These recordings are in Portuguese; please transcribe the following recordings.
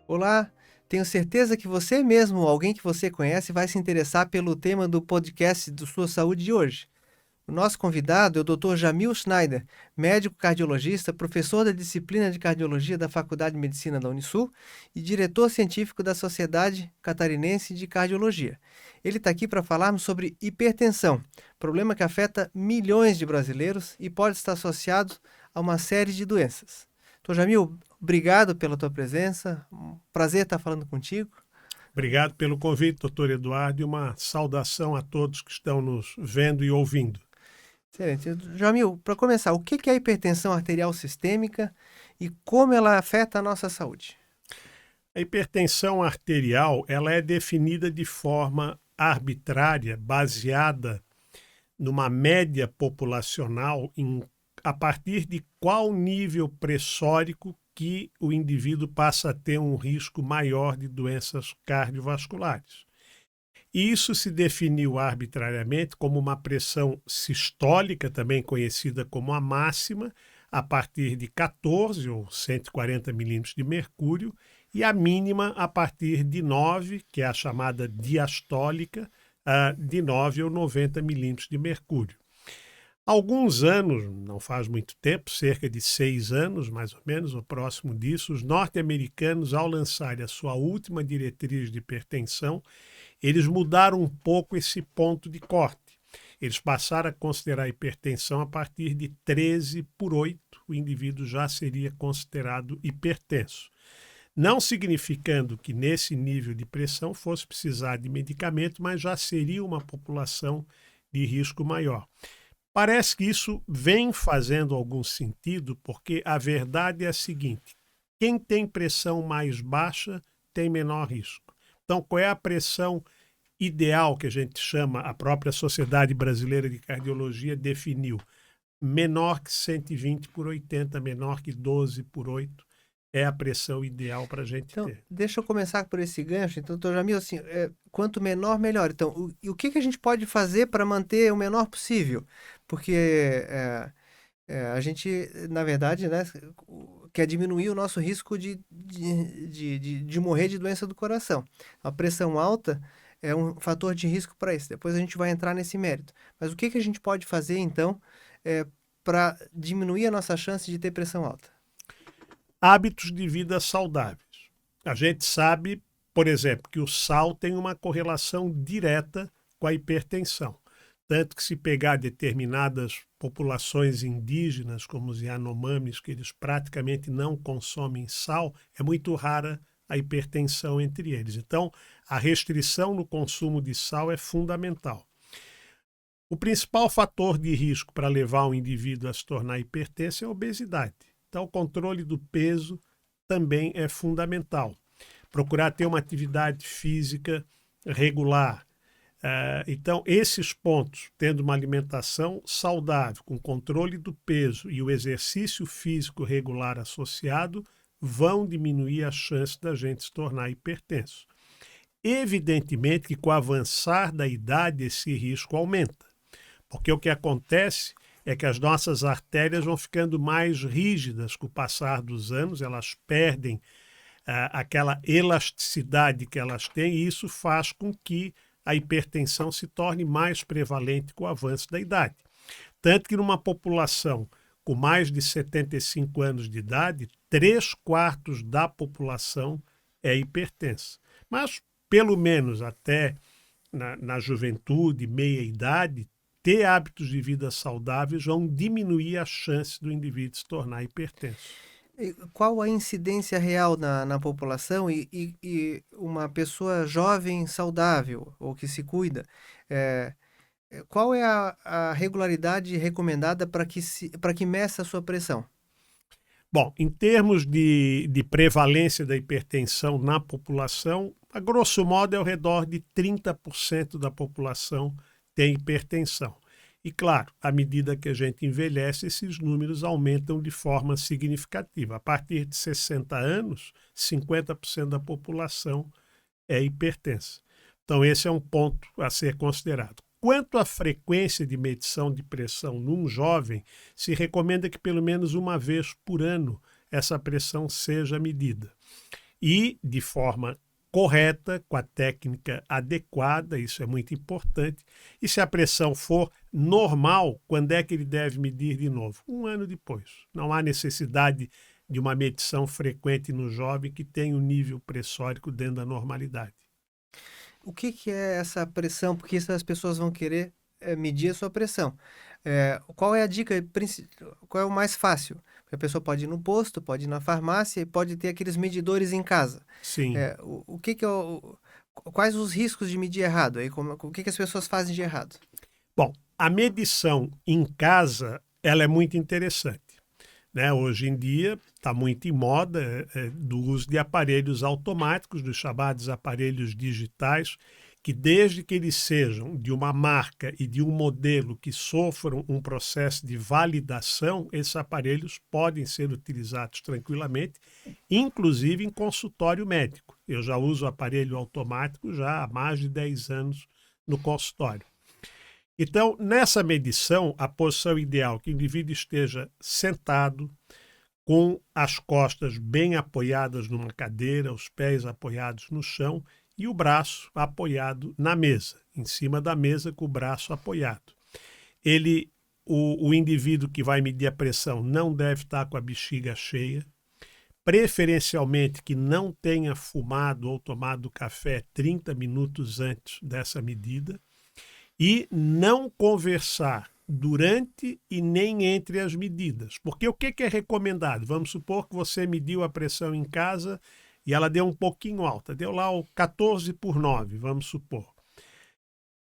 Olá, tenho certeza que você mesmo ou alguém que você conhece vai se interessar pelo tema do podcast do Sua Saúde de hoje. O nosso convidado é o Dr. Jamil Schneider, médico cardiologista, professor da disciplina de cardiologia da Faculdade de Medicina da Unisul e diretor científico da Sociedade Catarinense de Cardiologia. Ele está aqui para falarmos sobre hipertensão, problema que afeta milhões de brasileiros e pode estar associado a uma série de doenças. Dr. Jamil, obrigado pela tua presença, um prazer estar falando contigo. Obrigado pelo convite, doutor Eduardo, e uma saudação a todos que estão nos vendo e ouvindo. Excelente. Jamil, para começar, o que é a hipertensão arterial sistêmica e como ela afeta a nossa saúde? A hipertensão arterial ela é definida de forma arbitrária, baseada numa média populacional a partir de qual nível pressórico que o indivíduo passa a ter um risco maior de doenças cardiovasculares. Isso se definiu arbitrariamente como uma pressão sistólica, também conhecida como a máxima, a partir de 14 ou 140 milímetros de mercúrio, e a mínima a partir de 9, que é a chamada diastólica, de 9 ou 90 milímetros de mercúrio. Há alguns anos, não faz muito tempo, cerca de 6 anos mais ou menos, ou próximo disso, os norte-americanos, ao lançarem a sua última diretriz de hipertensão, eles mudaram um pouco esse ponto de corte. Eles passaram a considerar a hipertensão a partir de 13/8, o indivíduo já seria considerado hipertenso. Não significando que nesse nível de pressão fosse precisar de medicamento, mas já seria uma população de risco maior. Parece que isso vem fazendo algum sentido, porque a verdade é a seguinte: quem tem pressão mais baixa tem menor risco. Então, qual é a pressão ideal que a gente chama, a própria Sociedade Brasileira de Cardiologia definiu? Menor que 120/80, menor que 12/8 é a pressão ideal para a gente Então, ter. deixa eu começar por esse gancho. Então, doutor Jamil, assim, quanto menor, melhor. Então, e o que a gente pode fazer para manter o menor possível? Porque a gente, na verdade, né, quer diminuir o nosso risco de morrer de doença do coração. A pressão alta é um fator de risco para isso. Depois a gente vai entrar nesse mérito. Mas o que a gente pode fazer, então, para diminuir a nossa chance de ter pressão alta? Hábitos de vida saudáveis. A gente sabe, por exemplo, que o sal tem uma correlação direta com a hipertensão. Tanto que se pegar determinadas populações indígenas, como os Yanomamis, que eles praticamente não consomem sal, é muito rara a hipertensão entre eles. Então, a restrição no consumo de sal é fundamental. O principal fator de risco para levar um indivíduo a se tornar hipertenso é a obesidade. Então, o controle do peso também é fundamental. Procurar ter uma atividade física regular. Então, esses pontos, tendo uma alimentação saudável, com controle do peso e o exercício físico regular associado, vão diminuir a chance da gente se tornar hipertenso. Evidentemente que com o avançar da idade esse risco aumenta, porque o que acontece é que as nossas artérias vão ficando mais rígidas com o passar dos anos, elas perdem aquela elasticidade que elas têm, e isso faz com que a hipertensão se torne mais prevalente com o avanço da idade. Tanto que numa população com mais de 75 anos de idade, 3/4 da população é hipertensa. Mas, pelo menos até na juventude, meia-idade, ter hábitos de vida saudáveis vão diminuir a chance do indivíduo se tornar hipertenso. E qual a incidência real na população e uma pessoa jovem, saudável ou que se cuida, eh, qual é a regularidade recomendada para que meça a sua pressão? Bom, em termos de prevalência da hipertensão na população, a grosso modo é ao redor de 30% da população tem hipertensão. E claro, à medida que a gente envelhece, esses números aumentam de forma significativa. A partir de 60 anos, 50% da população é hipertensa. Então, esse é um ponto a ser considerado. Quanto à frequência de medição de pressão num jovem, se recomenda que pelo menos uma vez por ano essa pressão seja medida. e de forma correta, com a técnica adequada, isso é muito importante. E se a pressão for normal, quando é que ele deve medir de novo? 1 ano depois. Não há necessidade de uma medição frequente no jovem que tem um nível pressórico dentro da normalidade. O que que é essa pressão? Porque as pessoas vão querer medir a sua pressão. Qual é a dica, qual é o mais fácil? Porque a pessoa pode ir no posto, pode ir na farmácia e pode ter aqueles medidores em casa. Sim. O que que é quais os riscos de medir errado? Aí, o que que as pessoas fazem de errado? Bom, a medição em casa, ela é muito interessante, né? Hoje em dia está muito em moda do uso de aparelhos automáticos, dos chamados aparelhos digitais, que desde que eles sejam de uma marca e de um modelo que sofram um processo de validação, esses aparelhos podem ser utilizados tranquilamente, inclusive em consultório médico. Eu já uso aparelho automático já há mais de 10 anos no consultório. Então, nessa medição, a posição ideal é que o indivíduo esteja sentado, com as costas bem apoiadas numa cadeira, os pés apoiados no chão e o braço apoiado na mesa, em cima da mesa com o braço apoiado. O indivíduo que vai medir a pressão não deve estar com a bexiga cheia, preferencialmente que não tenha fumado ou tomado café 30 minutos antes dessa medida, e não conversar durante e nem entre as medidas. Porque o que é recomendado? Vamos supor que você mediu a pressão em casa e ela deu um pouquinho alta, deu lá o 14/9, vamos supor.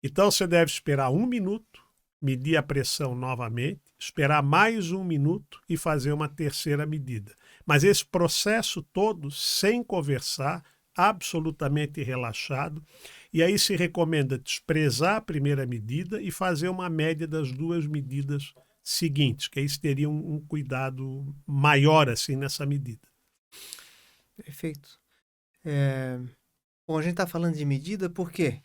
Então você deve esperar 1 minuto, medir a pressão novamente, esperar mais 1 minuto e fazer uma terceira medida. Mas esse processo todo sem conversar, absolutamente relaxado, e aí se recomenda desprezar a primeira medida e fazer uma média das 2 medidas seguintes, que aí teria um cuidado maior assim nessa medida. Perfeito. Bom, a gente está falando de medida, por quê?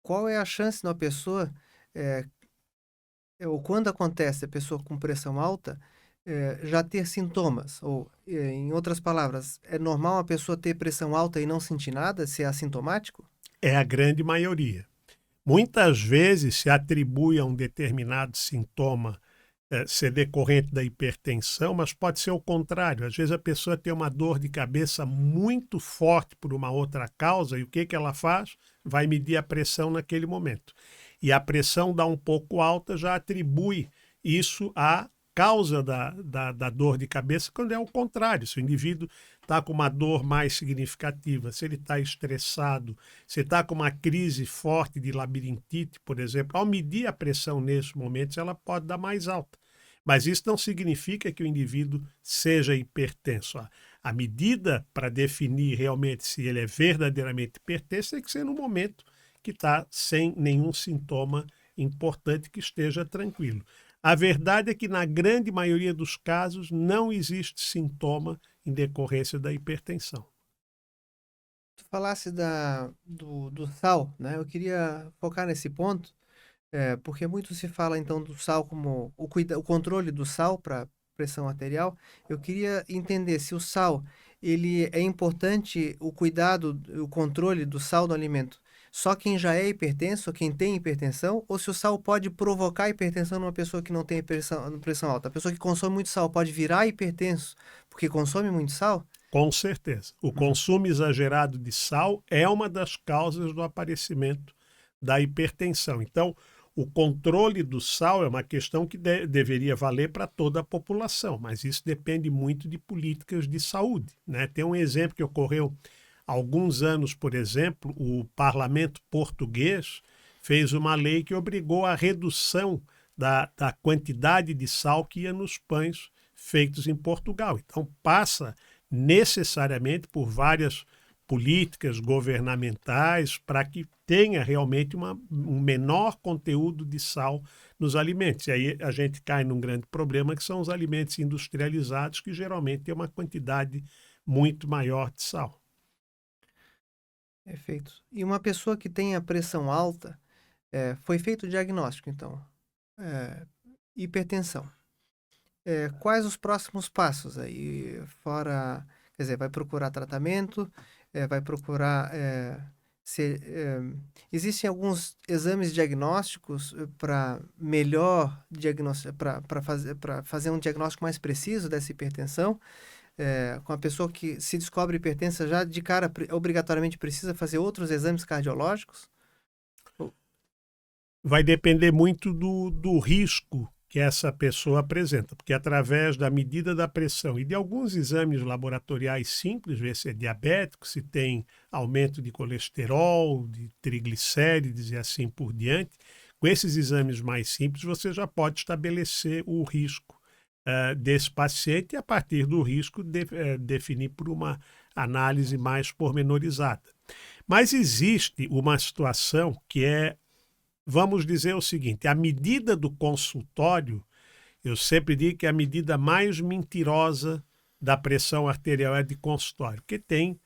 Qual é a chance de uma pessoa, ou quando acontece a pessoa com pressão alta, já ter sintomas? Ou, em outras palavras, é normal a pessoa ter pressão alta e não sentir nada, ser assintomático? É a grande maioria. Muitas vezes se atribui a um determinado sintoma ser decorrente da hipertensão, mas pode ser o contrário. Às vezes a pessoa tem uma dor de cabeça muito forte por uma outra causa e o que ela faz? Vai medir a pressão naquele momento. E a pressão dá um pouco alta, já atribui isso à causa da dor de cabeça, quando é o contrário. Se o indivíduo está com uma dor mais significativa, se ele está estressado, se está com uma crise forte de labirintite, por exemplo, ao medir a pressão nesses momentos, ela pode dar mais alta. Mas isso não significa que o indivíduo seja hipertenso. A medida para definir realmente se ele é verdadeiramente hipertenso tem que ser no momento que está sem nenhum sintoma importante, que esteja tranquilo. A verdade é que, na grande maioria dos casos, não existe sintoma em decorrência da hipertensão. Tu falasse do sal, né? Eu queria focar nesse ponto, porque muito se fala então do sal como o controle do sal para pressão arterial. Eu queria entender se o sal ele é importante, o cuidado, o controle do sal do alimento. Só quem já é hipertenso, quem tem hipertensão, ou se o sal pode provocar hipertensão numa pessoa que não tem pressão alta. A pessoa que consome muito sal pode virar hipertenso porque consome muito sal? Com certeza. O consumo exagerado de sal é uma das causas do aparecimento da hipertensão. Então, o controle do sal é uma questão que deveria valer para toda a população, mas isso depende muito de políticas de saúde, né? Tem um exemplo que ocorreu há alguns anos, por exemplo, o parlamento português fez uma lei que obrigou a redução da quantidade de sal que ia nos pães feitos em Portugal. Então, passa necessariamente por várias políticas governamentais para que tenha realmente um menor conteúdo de sal nos alimentos. E aí a gente cai num grande problema, que são os alimentos industrializados, que geralmente têm uma quantidade muito maior de sal. Perfeito. E uma pessoa que tem a pressão alta, foi feito o diagnóstico, então, hipertensão. Quais os próximos passos aí, fora Quer dizer, vai procurar tratamento, vai procurar existem alguns exames diagnósticos para melhor para fazer um diagnóstico mais preciso dessa hipertensão. Com a pessoa que se descobre hipertensa já de cara, obrigatoriamente precisa fazer outros exames cardiológicos? Vai depender muito do risco que essa pessoa apresenta, porque através da medida da pressão e de alguns exames laboratoriais simples, ver se é diabético, se tem aumento de colesterol, de triglicérides e assim por diante, com esses exames mais simples você já pode estabelecer o risco desse paciente e, a partir do risco, definir por uma análise mais pormenorizada. Mas existe uma situação que vamos dizer o seguinte, a medida do consultório, eu sempre digo que é a medida mais mentirosa da pressão arterial é de consultório, porque tem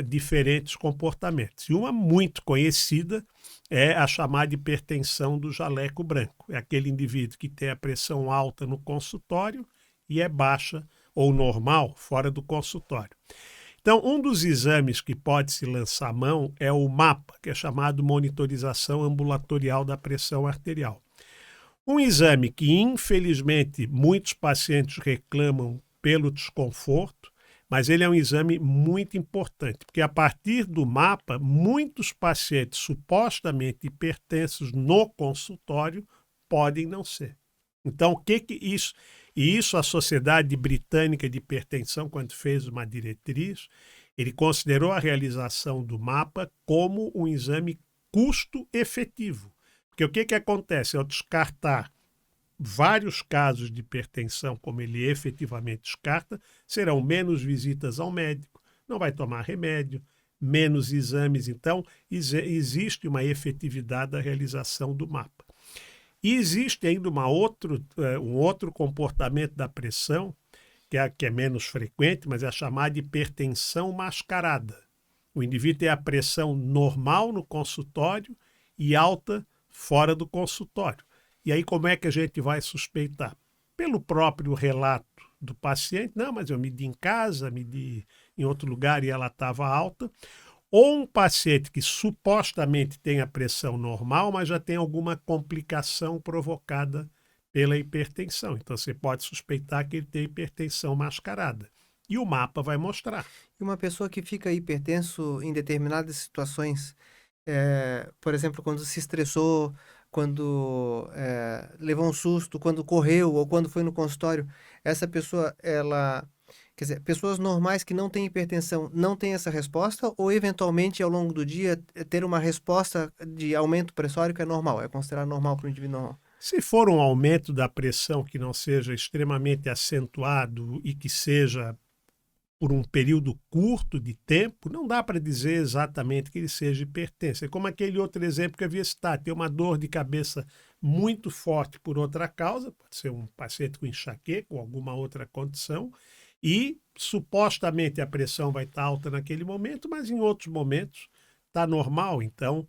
diferentes comportamentos. E uma muito conhecida é a chamada hipertensão do jaleco branco. É aquele indivíduo que tem a pressão alta no consultório e é baixa ou normal fora do consultório. Então, um dos exames que pode se lançar mão é o MAPA, que é chamado Monitorização Ambulatorial da Pressão Arterial. Um exame que, infelizmente, muitos pacientes reclamam pelo desconforto, mas ele é um exame muito importante, porque a partir do MAPA, muitos pacientes supostamente hipertensos no consultório podem não ser. Então, o que isso... E isso a Sociedade Britânica de Hipertensão, quando fez uma diretriz, ele considerou a realização do MAPA como um exame custo-efetivo. Porque o que acontece? Ao descartar vários casos de hipertensão, como ele efetivamente descarta, serão menos visitas ao médico, não vai tomar remédio, menos exames. Então, existe uma efetividade da realização do MAPA. E existe ainda um outro comportamento da pressão, que é menos frequente, mas é a chamada hipertensão mascarada. O indivíduo tem a pressão normal no consultório e alta fora do consultório. E aí como é que a gente vai suspeitar? Pelo próprio relato do paciente, não, mas eu medi em casa, medi em outro lugar e ela estava alta. Ou um paciente que supostamente tem a pressão normal, mas já tem alguma complicação provocada pela hipertensão. Então, você pode suspeitar que ele tem hipertensão mascarada. E o MAPA vai mostrar. E uma pessoa que fica hipertenso em determinadas situações, por exemplo, quando se estressou, quando levou um susto, quando correu ou quando foi no consultório, essa pessoa, quer dizer, pessoas normais que não têm hipertensão não têm essa resposta ou, eventualmente, ao longo do dia, ter uma resposta de aumento pressórico é normal, é considerado normal para o indivíduo normal? Se for um aumento da pressão que não seja extremamente acentuado e que seja por um período curto de tempo, não dá para dizer exatamente que ele seja hipertenso. É como aquele outro exemplo que eu havia citado, tem uma dor de cabeça muito forte por outra causa, pode ser um paciente com enxaqueca ou alguma outra condição, e supostamente a pressão vai estar alta naquele momento, mas em outros momentos está normal. Então,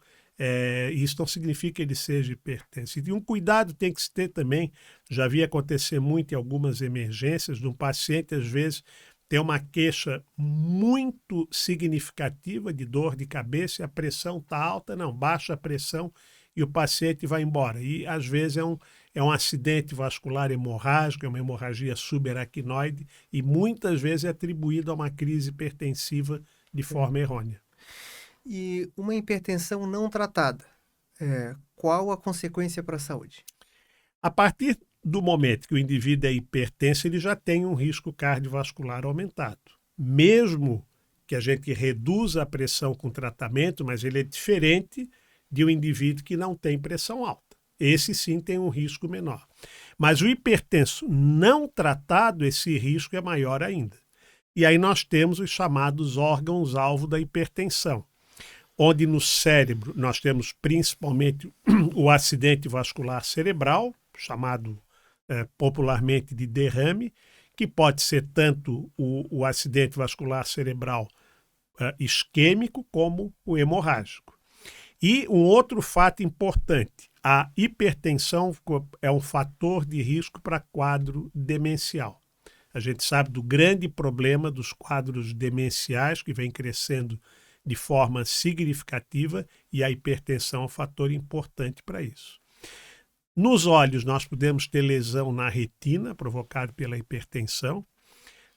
isso não significa que ele seja hipertenso. E um cuidado tem que se ter também, já vi acontecer muito em algumas emergências, de um paciente, às vezes, ter uma queixa muito significativa de dor de cabeça e a pressão está alta, não, baixa a pressão e o paciente vai embora. E, às vezes, é um acidente vascular hemorrágico, é uma hemorragia subaracnoide e muitas vezes é atribuído a uma crise hipertensiva de forma errônea. E uma hipertensão não tratada, qual a consequência para a saúde? A partir do momento que o indivíduo é hipertenso, ele já tem um risco cardiovascular aumentado. Mesmo que a gente reduza a pressão com tratamento, mas ele é diferente de um indivíduo que não tem pressão alta. Esse sim tem um risco menor. Mas o hipertenso não tratado, esse risco é maior ainda. E aí nós temos os chamados órgãos-alvo da hipertensão, onde no cérebro nós temos principalmente o acidente vascular cerebral, chamado popularmente de derrame, que pode ser tanto o acidente vascular cerebral isquêmico como o hemorrágico. E um outro fato importante, a hipertensão é um fator de risco para quadro demencial. A gente sabe do grande problema dos quadros demenciais, que vem crescendo de forma significativa, e a hipertensão é um fator importante para isso. Nos olhos, nós podemos ter lesão na retina, provocada pela hipertensão.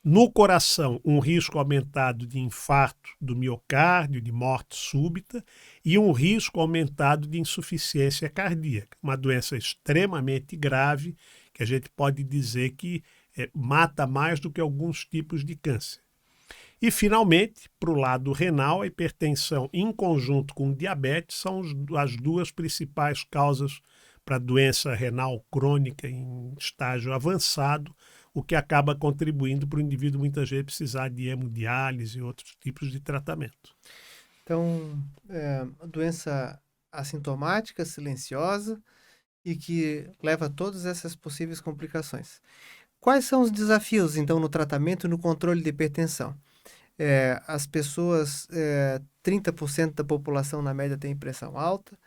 No coração, um risco aumentado de infarto do miocárdio, de morte súbita, e um risco aumentado de insuficiência cardíaca, uma doença extremamente grave, que a gente pode dizer que mata mais do que alguns tipos de câncer. E, finalmente, para o lado renal, a hipertensão em conjunto com o diabetes são as duas principais causas para doença renal crônica em estágio avançado, o que acaba contribuindo para o indivíduo muitas vezes precisar de hemodiálise e outros tipos de tratamento. Então, doença assintomática, silenciosa e que leva a todas essas possíveis complicações. Quais são os desafios, então, no tratamento e no controle de hipertensão? As pessoas, 30% da população na média tem pressão alta.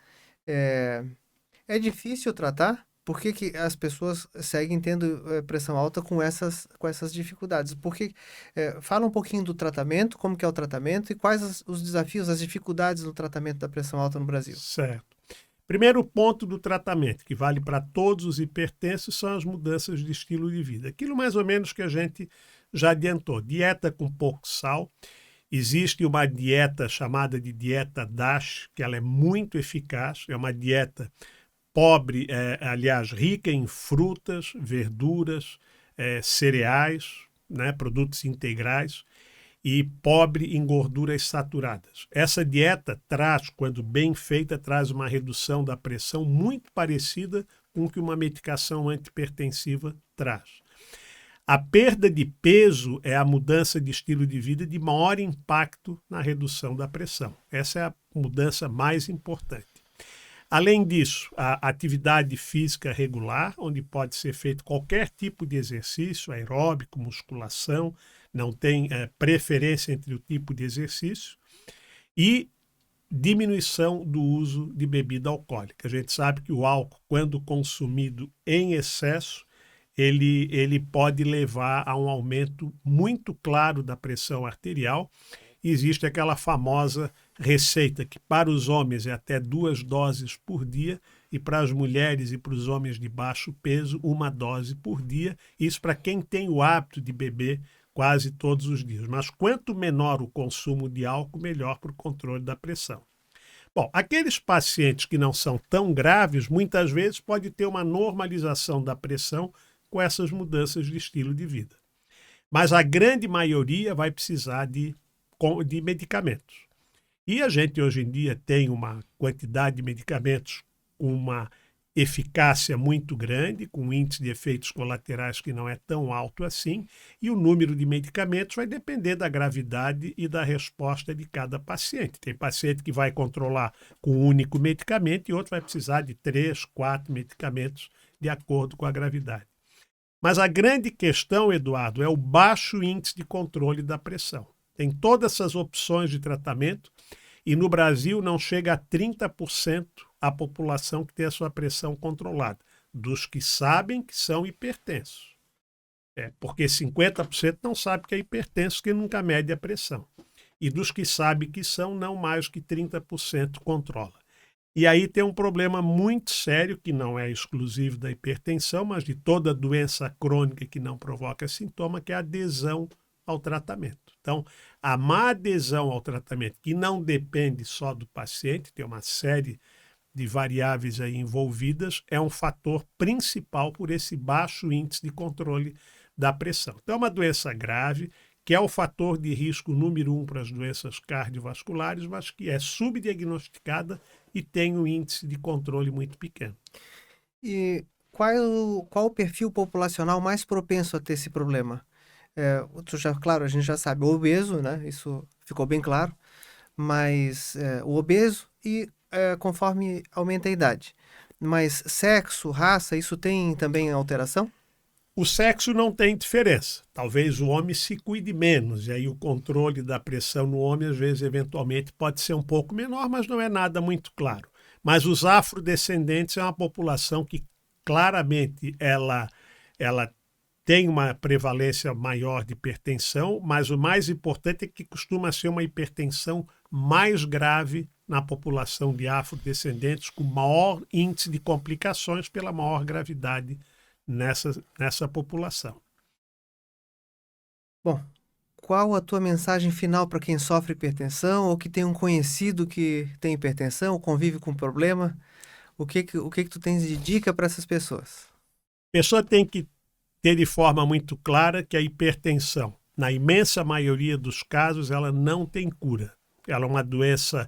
É difícil tratar? Por que as pessoas seguem tendo pressão alta com essas dificuldades? Fala um pouquinho do tratamento, como que é o tratamento e quais os desafios, as dificuldades no tratamento da pressão alta no Brasil. Certo. Primeiro ponto do tratamento, que vale para todos os hipertensos, são as mudanças de estilo de vida. Aquilo mais ou menos que a gente já adiantou. Dieta com pouco sal. Existe uma dieta chamada de dieta DASH, que ela é muito eficaz. É uma dieta pobre, aliás, rica em frutas, verduras, cereais, né, produtos integrais, e pobre em gorduras saturadas. Essa dieta traz, quando bem feita, traz uma redução da pressão muito parecida com o que uma medicação antihipertensiva traz. A perda de peso é a mudança de estilo de vida de maior impacto na redução da pressão. Essa é a mudança mais importante. Além disso, a atividade física regular, onde pode ser feito qualquer tipo de exercício, aeróbico, musculação, não tem preferência entre o tipo de exercício, e diminuição do uso de bebida alcoólica. A gente sabe que o álcool, quando consumido em excesso, ele pode levar a um aumento muito claro da pressão arterial. Existe aquela famosa receita que para os homens é até 2 doses por dia e para as mulheres e para os homens de baixo peso 1 dose por dia. Isso para quem tem o hábito de beber quase todos os dias. Mas quanto menor o consumo de álcool, melhor para o controle da pressão. Bom, aqueles pacientes que não são tão graves, muitas vezes pode ter uma normalização da pressão com essas mudanças de estilo de vida. Mas a grande maioria vai precisar de medicamentos. E a gente hoje em dia tem uma quantidade de medicamentos com uma eficácia muito grande, com um índice de efeitos colaterais que não é tão alto assim, e o número de medicamentos vai depender da gravidade e da resposta de cada paciente. Tem paciente que vai controlar com um único medicamento e outro vai precisar de 3, 4 medicamentos de acordo com a gravidade. Mas a grande questão, Eduardo, é o baixo índice de controle da pressão. Tem todas essas opções de tratamento e no Brasil não chega a 30% a população que tem a sua pressão controlada, dos que sabem que são hipertensos. Porque 50% não sabe que é hipertenso, que nunca mede a pressão. E dos que sabem que são, não mais que 30% controla. E aí tem um problema muito sério, que não é exclusivo da hipertensão, mas de toda doença crônica que não provoca sintoma, que é a adesão ao tratamento. Então, a má adesão ao tratamento, que não depende só do paciente, tem uma série de variáveis aí envolvidas, é um fator principal por esse baixo índice de controle da pressão. Então, é uma doença grave, que é o fator de risco número 1 para as doenças cardiovasculares, mas que é subdiagnosticada e tem um índice de controle muito pequeno. E qual o perfil populacional mais propenso a ter esse problema? Claro, a gente já sabe, o obeso, né? Isso ficou bem claro, mas o obeso e conforme aumenta a idade. Mas sexo, raça, isso tem também alteração? O sexo não tem diferença. Talvez o homem se cuide menos, e aí o controle da pressão no homem, às vezes, eventualmente, pode ser um pouco menor, mas não é nada muito claro. Mas os afrodescendentes é uma população que claramente ela tem uma prevalência maior de hipertensão, mas o mais importante é que costuma ser uma hipertensão mais grave na população de afrodescendentes, com maior índice de complicações pela maior gravidade nessa população. Bom, qual a tua mensagem final para quem sofre hipertensão ou que tem um conhecido que tem hipertensão ou convive com problema? O que tu tens de dica para essas pessoas? A pessoa tem que ter de forma muito clara que a hipertensão, na imensa maioria dos casos, ela não tem cura. Ela é uma doença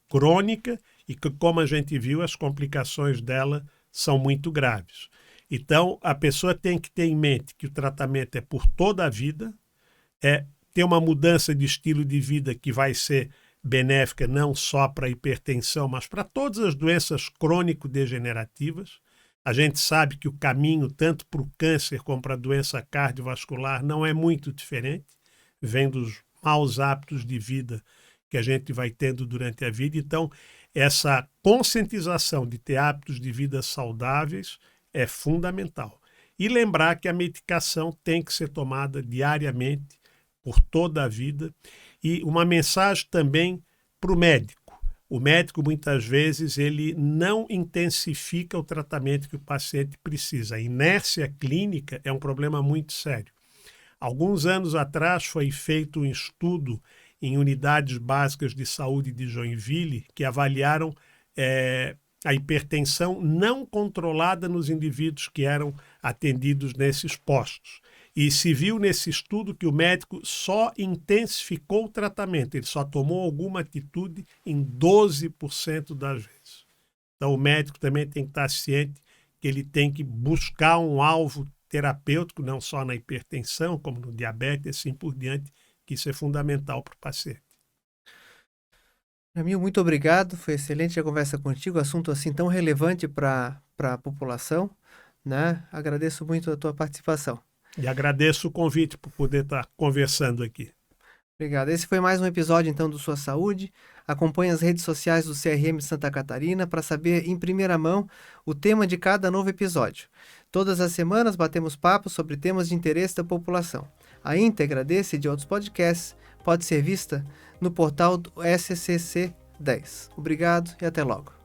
crônica e que, como a gente viu, as complicações dela são muito graves. Então, a pessoa tem que ter em mente que o tratamento é por toda a vida, é ter uma mudança de estilo de vida que vai ser benéfica não só para a hipertensão, mas para todas as doenças crônico-degenerativas. A gente sabe que o caminho, tanto para o câncer como para a doença cardiovascular, não é muito diferente, vem dos maus hábitos de vida que a gente vai tendo durante a vida. Então, essa conscientização de ter hábitos de vida saudáveis é fundamental. E lembrar que a medicação tem que ser tomada diariamente, por toda a vida. E uma mensagem também para o médico. O médico, muitas vezes, ele não intensifica o tratamento que o paciente precisa. A inércia clínica é um problema muito sério. Alguns anos atrás foi feito um estudo em unidades básicas de saúde de Joinville que avaliaram a hipertensão não controlada nos indivíduos que eram atendidos nesses postos. E se viu nesse estudo que o médico só intensificou o tratamento, ele só tomou alguma atitude em 12% das vezes. Então o médico também tem que estar ciente que ele tem que buscar um alvo terapêutico, não só na hipertensão, como no diabetes e assim por diante, que isso é fundamental para o paciente. Jamil, muito obrigado, foi excelente a conversa contigo, assunto assim tão relevante para a população, né? Agradeço muito a tua participação. E agradeço o convite por poder estar conversando aqui. Obrigado. Esse foi mais um episódio, então, do Sua Saúde. Acompanhe as redes sociais do CRM de Santa Catarina para saber, em primeira mão, o tema de cada novo episódio. Todas as semanas batemos papos sobre temas de interesse da população. A íntegra desse e de outros podcasts pode ser vista no portal do SCC 10. Obrigado e até logo.